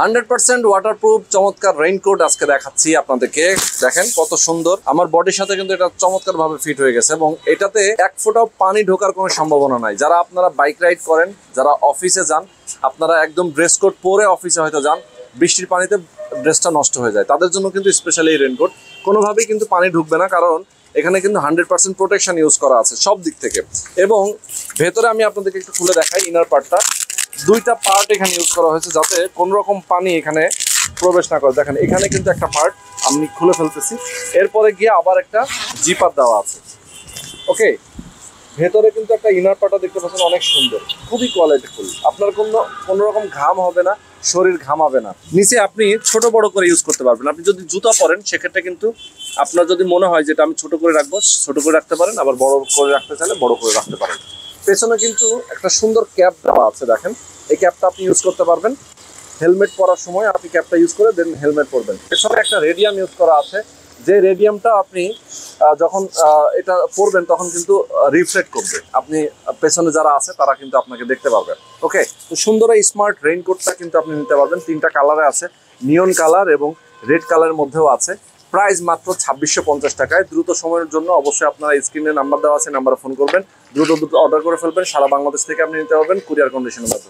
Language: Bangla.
100% ওয়াটারপ্রুফ চমৎকার রেইনকোট আজকে দেখাচ্ছি আপনাদেরকে। দেখেন কত সুন্দর, আমার বডির সাথে কিন্তু এটা চমৎকার ভাবে ফিট হয়ে গেছে এবং এটাতে এক ফোঁটাও পানি ঢোকার কোনো সম্ভাবনা নাই। যারা আপনারা বাইক রাইড করেন, যারা অফিসে যান, আপনারা একদম ড্রেস কোড পরে অফিসে হয়তো যান, বৃষ্টির পানিতে ড্রেসটা নষ্ট হয়ে যায়, তাদের জন্য কিন্তু স্পেশালি এই রেইনকোট। কোনোভাবেই কিন্তু পানি ঢুকবে না, কারণ এখানে কিন্তু 100% প্রোটেকশন ইউজ করা আছে সব দিক থেকে। এবং ভেতরে আমি আপনাদেরকে একটু খুলে দেখাই, ইনার পার্টটা দুইটা পার্ট এখানে ইউজ করা হয়েছে যাতে কোনো রকম পানি এখানে প্রবেশ না করে। দেখেন এখানে কিন্তু একটা পার্ট আমি খুলে ফেলতেছি, এরপরে গিয়ে আবার একটা জিপার দেওয়া আছে। ওকে, ভেতরে কিন্তু একটা ইনার পার্টটা দেখতে পাচ্ছেন, অনেক সুন্দর, খুবই কোয়ালিটিফুল। আপনার কোনো রকম ঘাম হবে না, শরীর ঘামাবে না। নিচে আপনি ছোট বড় করে ইউজ করতে পারবেন। আপনি যদি জুতা পরেন সেক্ষেত্রে কিন্তু আপনার যদি মনে হয় যেটা আমি ছোট করে রাখবো, ছোট করে রাখতে পারেন, আবার বড় করে রাখতে চাইলে বড় করে রাখতে পারেন। পেছনে কিন্তু একটা সুন্দর ক্যাপ দেওয়া আছে, দেখেন এই ক্যাপটা আপনি ইউজ করতে পারবেন। হেলমেট পরার সময় আপনি ক্যাপটা ইউজ করে দেন হেলমেট পরবেন। পেছনে একটা রেডিয়াম ইউজ করা আছে, যে রেডিয়ামটা আপনি যখন এটা পরবেন তখন কিন্তু রিফ্লেক্ট করবে, আপনি পেছনে যারা আছে তারা কিন্তু আপনাকে দেখতে পারবে। ওকে, তো সুন্দর এই স্মার্ট রেইনকোটটা কিন্তু আপনি নিতে পারবেন। 3টা কালারে আছে, নিয়ন কালার এবং রেড কালারের মধ্যেও আছে। প্রাইস মাত্র 2650 টাকায়। দ্রুত সময়ের জন্য অবশ্যই আপনারা স্ক্রিনে নাম্বার দেওয়া আছে, নাম্বারে ফোন করবেন, দ্রুত অর্ডার করে ফেলবেন। সারা বাংলাদেশ থেকে আপনি নিতে পারবেন কুরিয়ার কন্ডিশনের মাধ্যমে।